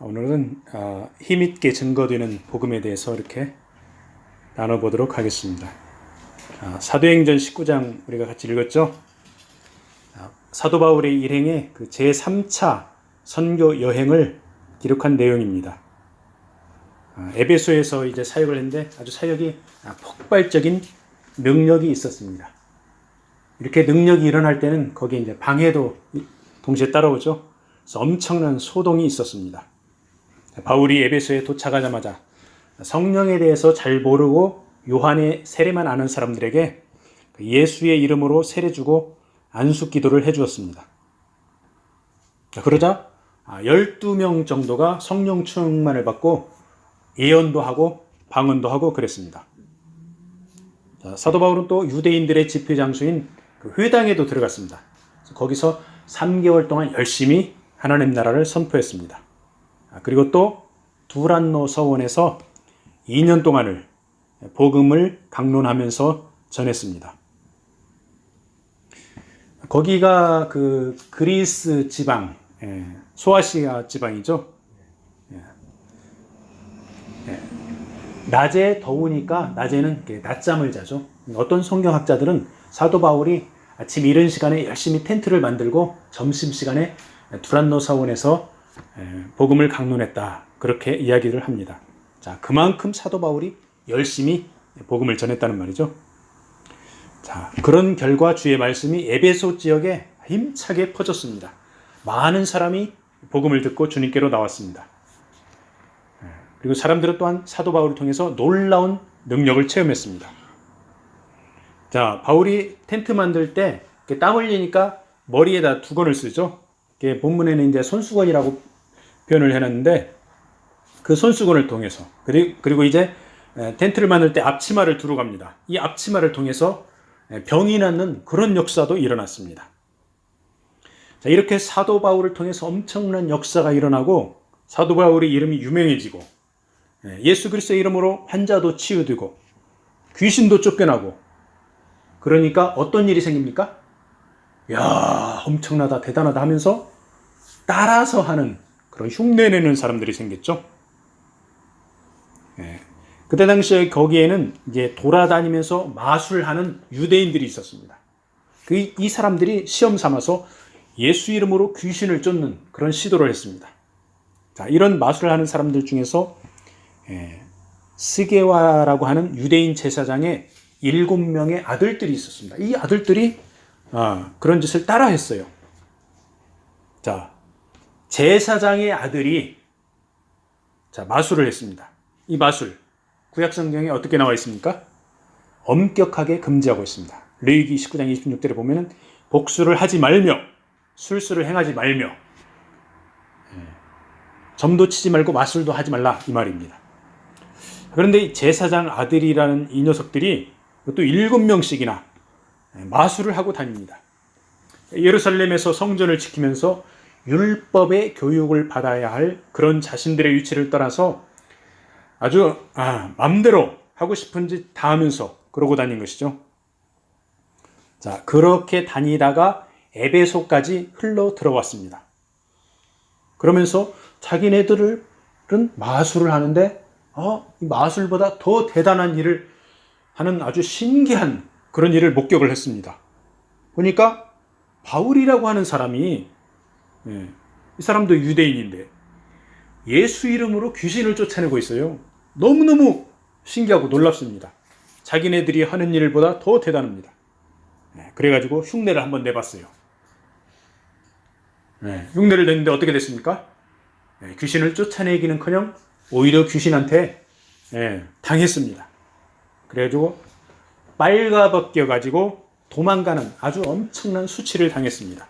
오늘은 힘있게 증거되는 복음에 대해서 이렇게 나눠보도록 하겠습니다. 사도행전 19장 우리가 같이 읽었죠? 사도 바울의 일행의 그 제3차 선교 여행을 기록한 내용입니다. 에베소에서 이제 사역을 했는데 아주 사역이 폭발적인 능력이 있었습니다. 이렇게 능력이 일어날 때는 거기에 이제 방해도 동시에 따라오죠. 그래서 엄청난 소동이 있었습니다. 바울이 에베소에 도착하자마자 성령에 대해서 잘 모르고 요한의 세례만 아는 사람들에게 예수의 이름으로 세례 주고 안수 기도를 해 주었습니다. 그러자 12명 정도가 성령 충만을 받고 예언도 하고 방언도 하고 그랬습니다. 사도 바울은 또 유대인들의 집회 장소인 그 회당에도 들어갔습니다. 거기서 3개월 동안 열심히 하나님 나라를 선포했습니다. 그리고 또 두란노 서원에서 2년 동안을 복음을 강론하면서 전했습니다. 거기가 그 그리스 지방, 소아시아 지방이죠. 낮에 더우니까 낮에는 낮잠을 자죠. 어떤 성경학자들은 사도 바울이 아침 이른 시간에 열심히 텐트를 만들고 점심시간에 두란노 서원에서 복음을 강론했다. 그렇게 이야기를 합니다. 자, 그만큼 사도 바울이 열심히 복음을 전했다는 말이죠. 자, 그런 결과 주의 말씀이 에베소 지역에 힘차게 퍼졌습니다. 많은 사람이 복음을 듣고 주님께로 나왔습니다. 그리고 사람들은 또한 사도 바울을 통해서 놀라운 능력을 체험했습니다. 자, 바울이 텐트 만들 때 땀 흘리니까 머리에다 두건을 쓰죠. 본문에는 이제 손수건이라고 표현을 해놨는데 그 손수건을 통해서 그리고 이제 텐트를 만들 때 앞치마를 두르고 갑니다. 이 앞치마를 통해서 병이 낫는 그런 역사도 일어났습니다. 자, 이렇게 사도 바울을 통해서 엄청난 역사가 일어나고 사도 바울의 이름이 유명해지고 예수 그리스도의 이름으로 환자도 치유되고 귀신도 쫓겨나고 그러니까 어떤 일이 생깁니까? 야, 엄청나다, 대단하다 하면서 따라서 하는 그런 흉내내는 사람들이 생겼죠. 그때 당시에 거기에는 이제 돌아다니면서 마술하는 유대인들이 있었습니다. 이 사람들이 시험 삼아서 예수 이름으로 귀신을 쫓는 그런 시도를 했습니다. 자, 이런 마술을 하는 사람들 중에서 스게와라고 하는 유대인 제사장의 7명의 아들들이 있었습니다. 이 아들들이 그런 짓을 따라 했어요. 자, 제사장의 아들이 마술을 했습니다. 이 마술, 구약 성경에 어떻게 나와 있습니까? 엄격하게 금지하고 있습니다. 레위기 19장 26절에 보면은 복수를 하지 말며 술수를 행하지 말며 점도 치지 말고 마술도 하지 말라 이 말입니다. 그런데 이 제사장 아들이라는 이 녀석들이 또 7명씩이나 마술을 하고 다닙니다. 예루살렘에서 성전을 지키면서 율법의 교육을 받아야 할 그런 자신들의 위치를 떠나서 아주 맘대로 하고 싶은 짓 다 하면서 그러고 다닌 것이죠. 자, 그렇게 다니다가 에베소까지 흘러 들어왔습니다. 그러면서 자기네들은 마술을 하는데 이 마술보다 더 대단한 일을 하는 아주 신기한 그런 일을 목격을 했습니다. 보니까 바울이라고 하는 사람이 이 사람도 유대인인데 예수 이름으로 귀신을 쫓아내고 있어요. 너무너무 신기하고 놀랍습니다. 자기네들이 하는 일보다 더 대단합니다. 그래가지고 흉내를 한번 내봤어요. 흉내를 냈는데 어떻게 됐습니까? 귀신을 쫓아내기는커녕 오히려 귀신한테 당했습니다. 그래가지고 빨가벗겨가지고 도망가는 아주 엄청난 수치를 당했습니다.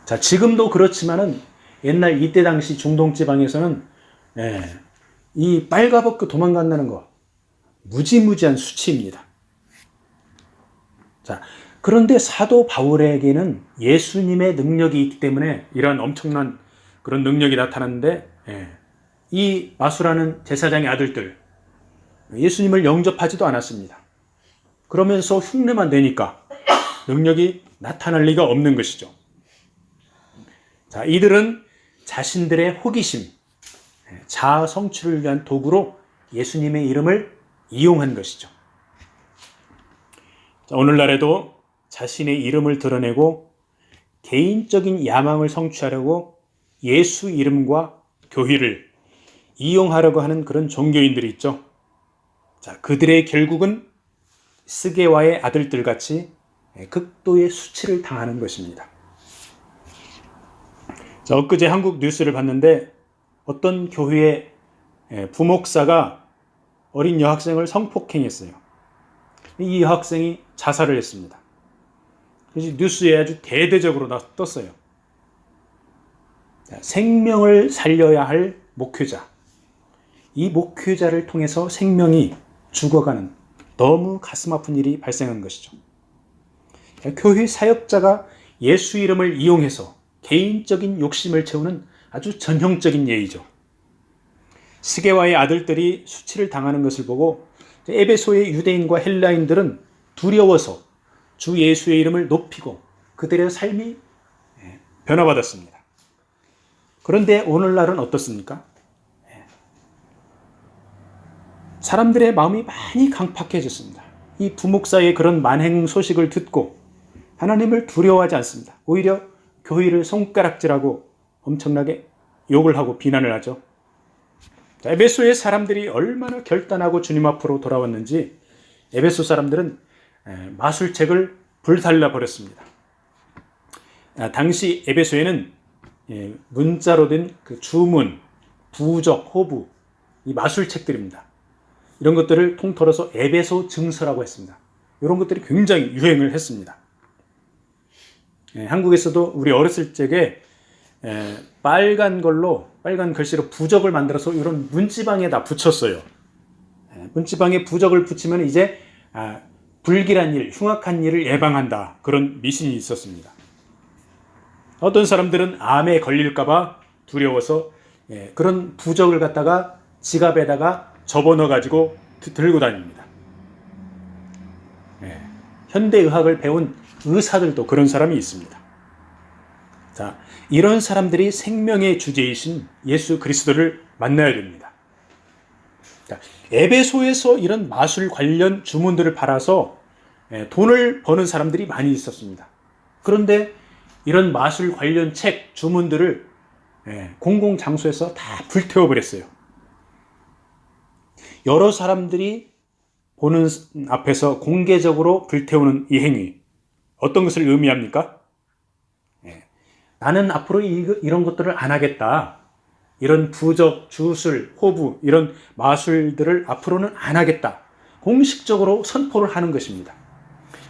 자, 지금도 그렇지만은 옛날 이때 당시 중동 지방에서는 이 빨가벗고 도망간다는 거 무지무지한 수치입니다. 자, 그런데 사도 바울에게는 예수님의 능력이 있기 때문에 이러한 엄청난 그런 능력이 나타났는데 이 마술하는 제사장의 아들들 예수님을 영접하지도 않았습니다. 그러면서 흉내만 내니까 능력이 나타날 리가 없는 것이죠. 자, 이들은 자신들의 호기심, 자아 성취를 위한 도구로 예수님의 이름을 이용한 것이죠. 오늘날에도 자신의 이름을 드러내고 개인적인 야망을 성취하려고 예수 이름과 교회를 이용하려고 하는 그런 종교인들이 있죠. 자, 그들의 결국은 스게와의 아들들 같이 극도의 수치를 당하는 것입니다. 자, 엊그제 한국 뉴스를 봤는데 어떤 교회의 부목사가 어린 여학생을 성폭행했어요. 이 여학생이 자살을 했습니다. 그래서 뉴스에 아주 대대적으로 떴어요. 자, 생명을 살려야 할 목회자. 이 목회자를 통해서 생명이 죽어가는 너무 가슴 아픈 일이 발생한 것이죠. 교회 사역자가 예수 이름을 이용해서 개인적인 욕심을 채우는 아주 전형적인 예이죠. 스게와의 아들들이 수치를 당하는 것을 보고 에베소의 유대인과 헬라인들은 두려워서 주 예수의 이름을 높이고 그들의 삶이 변화받았습니다. 그런데 오늘날은 어떻습니까? 사람들의 마음이 많이 강팍해졌습니다. 이 부목사의 그런 만행 소식을 듣고 하나님을 두려워하지 않습니다. 오히려 교회를 손가락질하고 엄청나게 욕을 하고 비난을 하죠. 에베소의 사람들이 얼마나 결단하고 주님 앞으로 돌아왔는지 에베소 사람들은 마술책을 불살라 버렸습니다. 당시 에베소에는 문자로 된 그 주문, 부적, 호부, 이 마술책들입니다. 이런 것들을 통틀어서 에베소 증서라고 했습니다. 이런 것들이 굉장히 유행을 했습니다. 한국에서도 우리 어렸을 적에 빨간 글씨로 부적을 만들어서 이런 문지방에다 붙였어요. 문지방에 부적을 붙이면 이제 불길한 일, 흉악한 일을 예방한다. 그런 미신이 있었습니다. 어떤 사람들은 암에 걸릴까봐 두려워서 그런 부적을 갖다가 지갑에다가 접어넣어가지고 들고 다닙니다. 현대의학을 배운 의사들도 그런 사람이 있습니다. 자, 이런 사람들이 생명의 주제이신 예수 그리스도를 만나야 됩니다. 자, 에베소에서 이런 마술 관련 주문들을 팔아서 돈을 버는 사람들이 많이 있었습니다. 그런데 이런 마술 관련 책, 주문들을 공공장소에서 다 불태워버렸어요. 여러 사람들이 보는 앞에서 공개적으로 불태우는 이 행위, 어떤 것을 의미합니까? 나는 앞으로 이런 것들을 안 하겠다. 이런 부적, 주술, 호부, 이런 마술들을 앞으로는 안 하겠다. 공식적으로 선포를 하는 것입니다.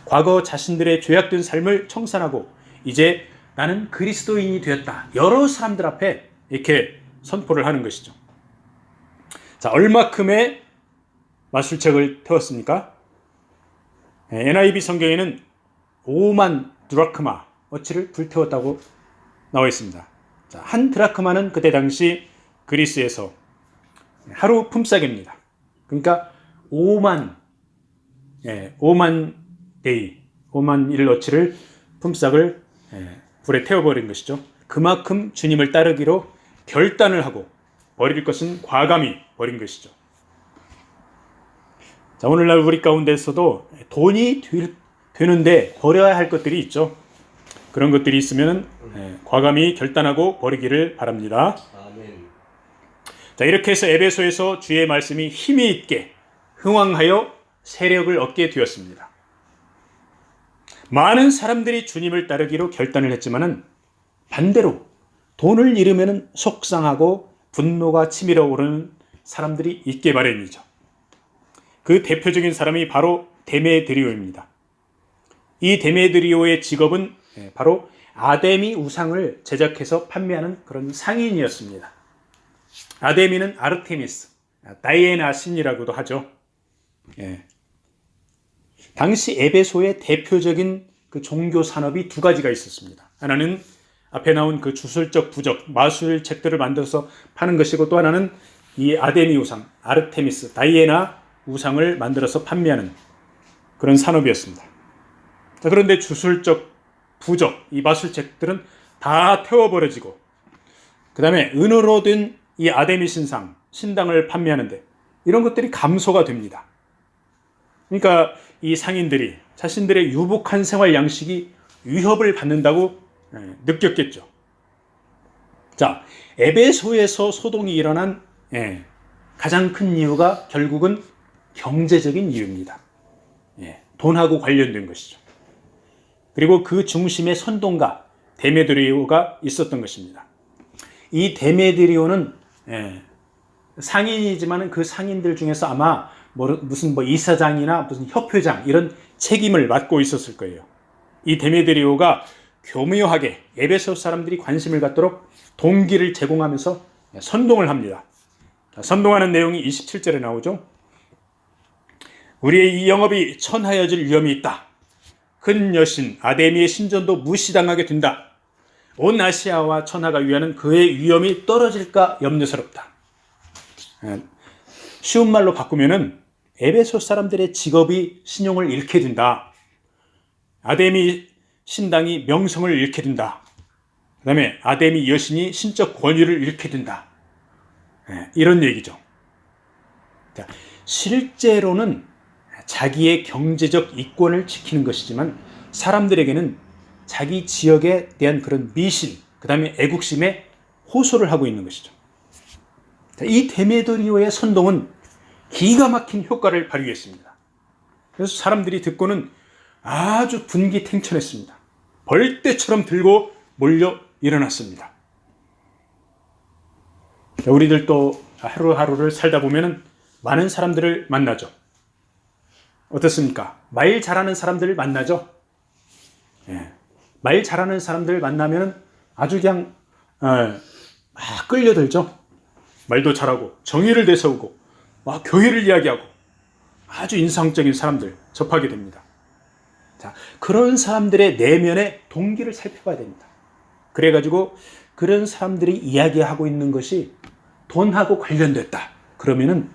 과거 자신들의 죄악된 삶을 청산하고 이제 나는 그리스도인이 되었다. 여러 사람들 앞에 이렇게 선포를 하는 것이죠. 자, 얼마큼의 마술책을 태웠습니까? NIV 성경에는 5만 드라크마 어치를 불태웠다고 나와 있습니다. 자, 한 드라크마는 그때 당시 그리스에서 하루 품삯입니다. 그러니까 5만 데이, 5만 일어치를 품삯을 불에 태워버린 것이죠. 그만큼 주님을 따르기로 결단을 하고 버릴 것은 과감히 버린 것이죠. 자, 오늘날 우리 가운데서도 돈이 되는데 버려야 할 것들이 있죠. 그런 것들이 있으면 과감히 결단하고 버리기를 바랍니다. 아멘. 자, 이렇게 해서 에베소에서 주의 말씀이 힘이 있게 흥왕하여 세력을 얻게 되었습니다. 많은 사람들이 주님을 따르기로 결단을 했지만은 반대로 돈을 잃으면 속상하고 분노가 치밀어 오르는 사람들이 있게 마련이죠. 그 대표적인 사람이 바로 데메드리오입니다. 이 데메드리오의 직업은 바로 아데미 우상을 제작해서 판매하는 그런 상인이었습니다. 아데미는 아르테미스, 다이애나 신이라고도 하죠. 당시 에베소의 대표적인 그 종교 산업이 두 가지가 있었습니다. 하나는 앞에 나온 그 주술적 부적, 마술책들을 만들어서 파는 것이고, 또 하나는 이 아데미 우상, 아르테미스, 다이애나 우상을 만들어서 판매하는 그런 산업이었습니다. 자, 그런데 주술적 부적, 이 마술책들은 다 태워버려지고 그 다음에 은으로 된 이 아데미 신당을 판매하는데 이런 것들이 감소가 됩니다. 그러니까 이 상인들이 자신들의 유복한 생활 양식이 위협을 받는다고 느꼈겠죠. 자, 에베소에서 소동이 일어난 가장 큰 이유가 결국은 경제적인 이유입니다. 돈하고 관련된 것이죠. 그리고 그 중심에 선동가 데메드리오가 있었던 것입니다. 이 데메드리오는 상인이지만 그 상인들 중에서 아마 무슨 이사장이나 무슨 협회장 이런 책임을 맡고 있었을 거예요. 이 데메드리오가 교묘하게 에베소 사람들이 관심을 갖도록 동기를 제공하면서 선동을 합니다. 선동하는 내용이 27절에 나오죠. 우리의 이 영업이 천하여질 위험이 있다. 큰 여신 아데미의 신전도 무시당하게 된다. 온 아시아와 천하가 위하는 그의 위험이 떨어질까 염려스럽다. 쉬운 말로 바꾸면은 에베소 사람들의 직업이 신용을 잃게 된다. 아데미 신당이 명성을 잃게 된다. 그 다음에 아데미 여신이 신적 권위를 잃게 된다. 이런 얘기죠. 실제로는 자기의 경제적 이권을 지키는 것이지만 사람들에게는 자기 지역에 대한 그런 미신, 그 다음에 애국심에 호소를 하고 있는 것이죠. 이 데메드리오의 선동은 기가 막힌 효과를 발휘했습니다. 그래서 사람들이 듣고는 아주 분기탱천했습니다. 벌떼처럼 들고 몰려 일어났습니다. 우리들도 하루하루를 살다 보면 많은 사람들을 만나죠. 어떻습니까? 말 잘하는 사람들을 만나죠. 말 잘하는 사람들을 만나면 아주 그냥 막 끌려들죠. 말도 잘하고 정의를 내세우고 막 교회를 이야기하고 아주 인상적인 사람들 접하게 됩니다. 자, 그런 사람들의 내면의 동기를 살펴봐야 됩니다. 그래가지고 그런 사람들이 이야기하고 있는 것이 돈하고 관련됐다. 그러면은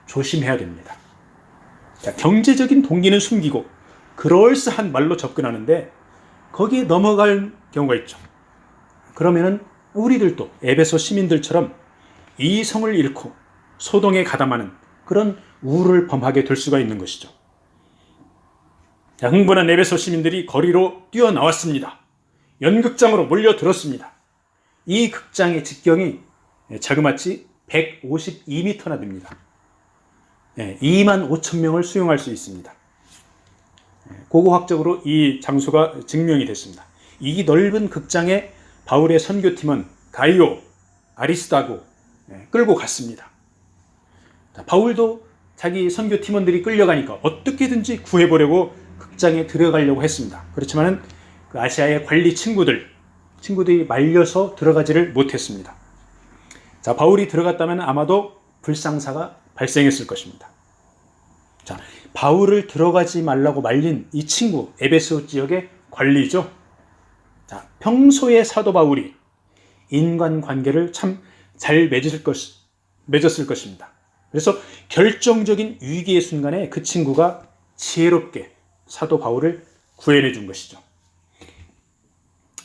조심해야 됩니다. 자, 경제적인 동기는 숨기고 그럴싸한 말로 접근하는데 거기에 넘어갈 경우가 있죠. 그러면은 우리들도 에베소 시민들처럼 이성을 잃고 소동에 가담하는 그런 우를 범하게 될 수가 있는 것이죠. 자, 흥분한 에베소 시민들이 거리로 뛰어나왔습니다. 연극장으로 몰려들었습니다. 이 극장의 직경이 자그마치 152m나 됩니다. 2만 5천 명을 수용할 수 있습니다. 고고학적으로 이 장소가 증명이 됐습니다. 이 넓은 극장에 바울의 선교팀은 가이오, 아리스다고 끌고 갔습니다. 바울도 자기 선교팀원들이 끌려가니까 어떻게든지 구해보려고 극장에 들어가려고 했습니다. 그렇지만 그 아시아의 관리 친구들이 말려서 들어가지를 못했습니다. 자, 바울이 들어갔다면 아마도 불상사가 발생했을 것입니다. 자, 바울을 들어가지 말라고 말린 이 친구, 에베소 지역의 관리죠. 자, 평소에 사도 바울이 인간관계를 참 잘 맺었을 것입니다. 그래서 결정적인 위기의 순간에 그 친구가 지혜롭게 사도 바울을 구해내 준 것이죠.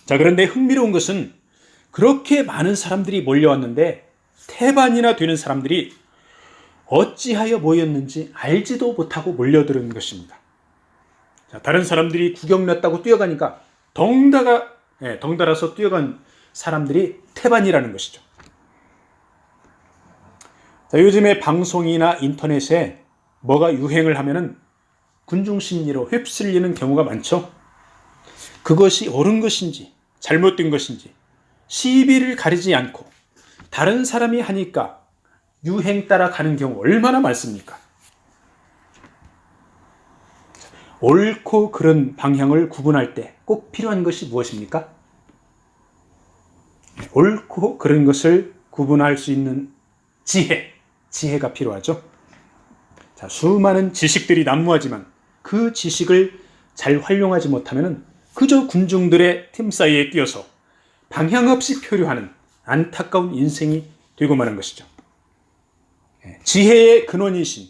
자, 그런데 흥미로운 것은 그렇게 많은 사람들이 몰려왔는데 태반이나 되는 사람들이 어찌하여 모였는지 알지도 못하고 몰려드는 것입니다. 자, 다른 사람들이 구경 났다고 뛰어가니까 덩달아서 뛰어간 사람들이 태반이라는 것이죠. 자, 요즘에 방송이나 인터넷에 뭐가 유행을 하면은 군중심리로 휩쓸리는 경우가 많죠. 그것이 옳은 것인지 잘못된 것인지 시비를 가리지 않고 다른 사람이 하니까 유행 따라 가는 경우 얼마나 많습니까? 옳고 그른 방향을 구분할 때 꼭 필요한 것이 무엇입니까? 옳고 그른 것을 구분할 수 있는 지혜가 필요하죠. 자, 수많은 지식들이 난무하지만 그 지식을 잘 활용하지 못하면 그저 군중들의 틈 사이에 끼어서 방향 없이 표류하는 안타까운 인생이 되고 마는 것이죠. 지혜의 근원이신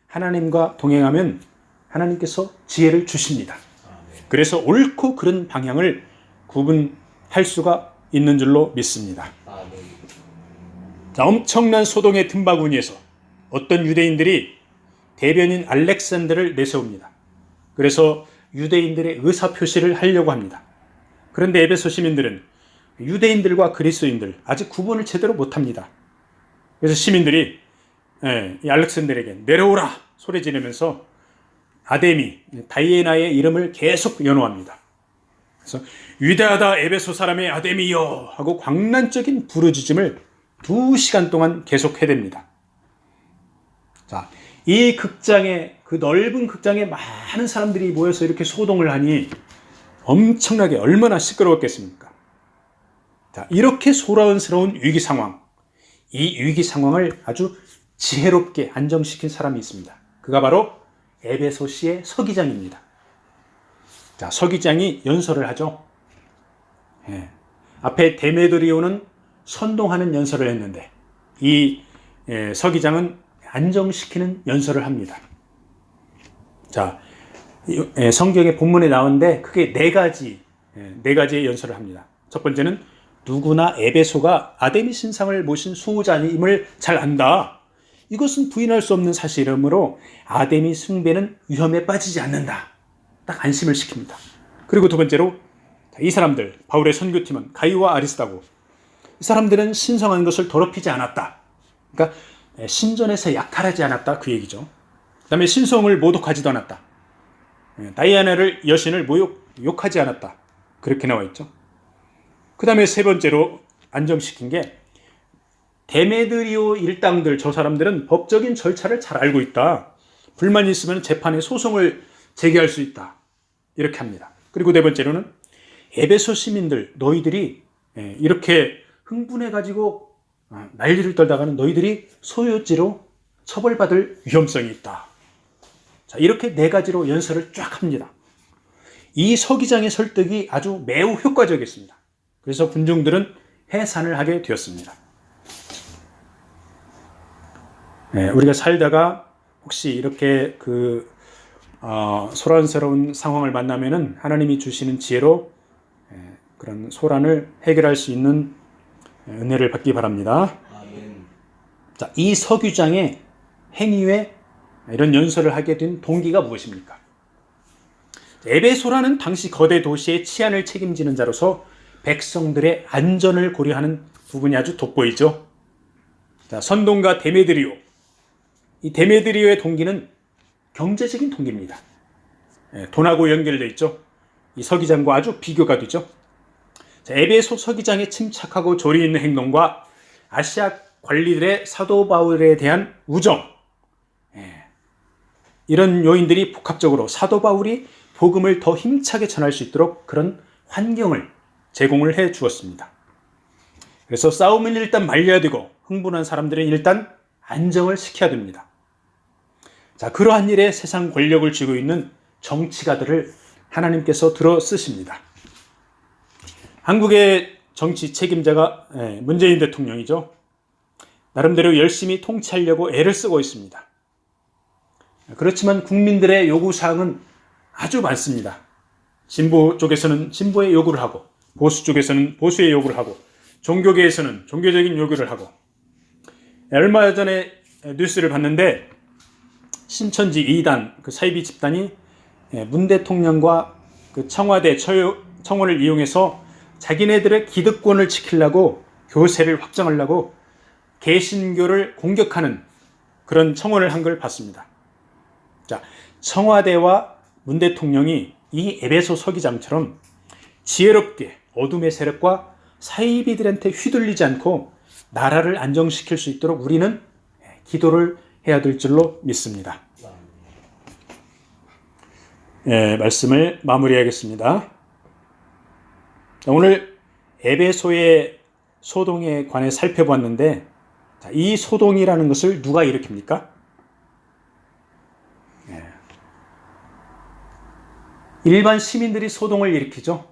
하나님과 동행하면 하나님께서 지혜를 주십니다. 그래서 옳고 그른 방향을 구분할 수가 있는 줄로 믿습니다. 자, 엄청난 소동의 틈바구니에서 어떤 유대인들이 대변인 알렉산더를 내세웁니다. 그래서 유대인들의 의사표시를 하려고 합니다. 그런데 에베소 시민들은 유대인들과 그리스도인들 아직 구분을 제대로 못합니다. 그래서 시민들이 이 알렉산더에게 내려오라 소리 지르면서 아데미, 다이애나의 이름을 계속 연호합니다. 그래서 위대하다 에베소 사람의 아데미여 하고 광란적인 부르짖음을 2시간 동안 계속 해댑니다. 자, 이 극장에, 그 넓은 극장에 많은 사람들이 모여서 이렇게 소동을 하니 엄청나게 얼마나 시끄러웠겠습니까? 자, 이렇게 소란스러운 위기 상황, 이 위기 상황을 아주 지혜롭게 안정시킨 사람이 있습니다. 그가 바로 에베소시의 서기장입니다. 자, 서기장이 연설을 하죠. 앞에 데메드리오는 선동하는 연설을 했는데 이 서기장은 안정시키는 연설을 합니다. 자, 성경의 본문에 나오는데 크게 네 가지의 연설을 합니다. 첫 번째는 누구나 에베소가 아데미 신상을 모신 수호자임을 잘 안다. 이것은 부인할 수 없는 사실이므로 아데미 숭배는 위험에 빠지지 않는다. 딱 안심을 시킵니다. 그리고 두 번째로 이 사람들, 바울의 선교팀은 가이와 아리스다고, 이 사람들은 신성한 것을 더럽히지 않았다. 그러니까 신전에서 약탈하지 않았다, 그 얘기죠. 그 다음에 신성을 모독하지도 않았다. 다이아나를 여신을 욕하지 않았다. 그렇게 나와 있죠. 그 다음에 세 번째로 안정시킨 게 데메드리오 일당들, 저 사람들은 법적인 절차를 잘 알고 있다. 불만이 있으면 재판에 소송을 제기할 수 있다. 이렇게 합니다. 그리고 네 번째로는 에베소 시민들, 너희들이 이렇게 흥분해가지고 난리를 떨다가는 너희들이 소유죄로 처벌받을 위험성이 있다. 자, 이렇게 네 가지로 연설을 쫙 합니다. 이 서기장의 설득이 아주 매우 효과적이었습니다. 그래서 군중들은 해산을 하게 되었습니다. 우리가 살다가 혹시 이렇게 소란스러운 상황을 만나면은 하나님이 주시는 지혜로 그런 소란을 해결할 수 있는 은혜를 받기 바랍니다. 아멘. 자, 이 서기장의 행위에 이런 연설을 하게 된 동기가 무엇입니까? 에베소라는 당시 거대 도시의 치안을 책임지는 자로서 백성들의 안전을 고려하는 부분이 아주 돋보이죠. 자, 선동가 데메드리오. 이 데메드리오의 동기는 경제적인 동기입니다. 돈하고 연결되어 있죠. 이 서기장과 아주 비교가 되죠. 자, 에베소 서기장의 침착하고 조리 있는 행동과 아시아 관리들의 사도 바울에 대한 우정, 이런 요인들이 복합적으로 사도 바울이 복음을 더 힘차게 전할 수 있도록 그런 환경을 제공을 해 주었습니다. 그래서 싸움은 일단 말려야 되고 흥분한 사람들은 일단 안정을 시켜야 됩니다. 자, 그러한 일에 세상 권력을 쥐고 있는 정치가들을 하나님께서 들어 쓰십니다. 한국의 정치 책임자가 문재인 대통령이죠. 나름대로 열심히 통치하려고 애를 쓰고 있습니다. 그렇지만 국민들의 요구사항은 아주 많습니다. 진보 쪽에서는 진보의 요구를 하고, 보수 쪽에서는 보수의 요구를 하고, 종교계에서는 종교적인 요구를 하고. 얼마 전에 뉴스를 봤는데 신천지 2단 그 사이비 집단이 문 대통령과 그 청와대 청원을 이용해서 자기네들의 기득권을 지키려고 교세를 확장하려고 개신교를 공격하는 그런 청원을 한 걸 봤습니다. 자, 청와대와 문 대통령이 이 에베소 서기장처럼 지혜롭게 어둠의 세력과 사이비들한테 휘둘리지 않고 나라를 안정시킬 수 있도록 우리는 기도를 해야 될 줄로 믿습니다. 말씀을 마무리하겠습니다. 오늘 에베소의 소동에 관해 살펴봤는데, 이 소동이라는 것을 누가 일으킵니까? 일반 시민들이 소동을 일으키죠.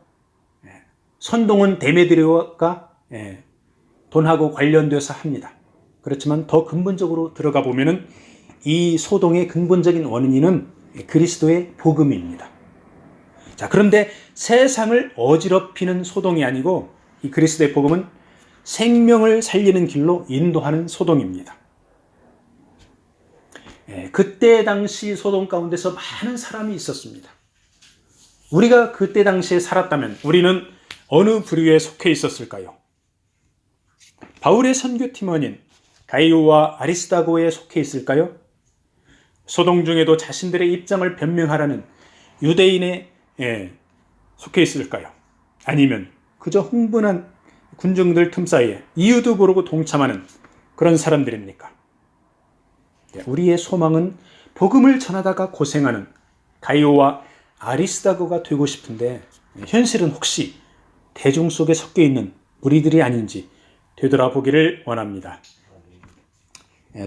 선동은 데메드리오가 돈하고 관련돼서 합니다. 그렇지만 더 근본적으로 들어가 보면은 이 소동의 근본적인 원인은 그리스도의 복음입니다. 자, 그런데 세상을 어지럽히는 소동이 아니고 이 그리스도의 복음은 생명을 살리는 길로 인도하는 소동입니다. 그때 당시 소동 가운데서 많은 사람이 있었습니다. 우리가 그때 당시에 살았다면 우리는 어느 부류에 속해 있었을까요? 바울의 선교팀원인 가이오와 아리스다고에 속해 있을까요? 소동 중에도 자신들의 입장을 변명하라는 유대인에 속해 있을까요? 아니면 그저 흥분한 군중들 틈 사이에 이유도 모르고 동참하는 그런 사람들입니까? 우리의 소망은 복음을 전하다가 고생하는 가이오와 아리스다고가 되고 싶은데 현실은 혹시 대중 속에 섞여 있는 우리들이 아닌지 되돌아보기를 원합니다.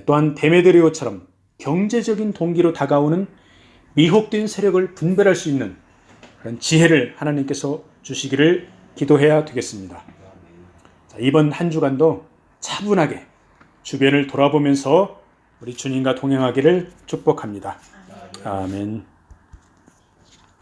또한 데메드리오처럼 경제적인 동기로 다가오는 미혹된 세력을 분별할 수 있는 그런 지혜를 하나님께서 주시기를 기도해야 되겠습니다. 자, 이번 한 주간도 차분하게 주변을 돌아보면서 우리 주님과 동행하기를 축복합니다. 아멘.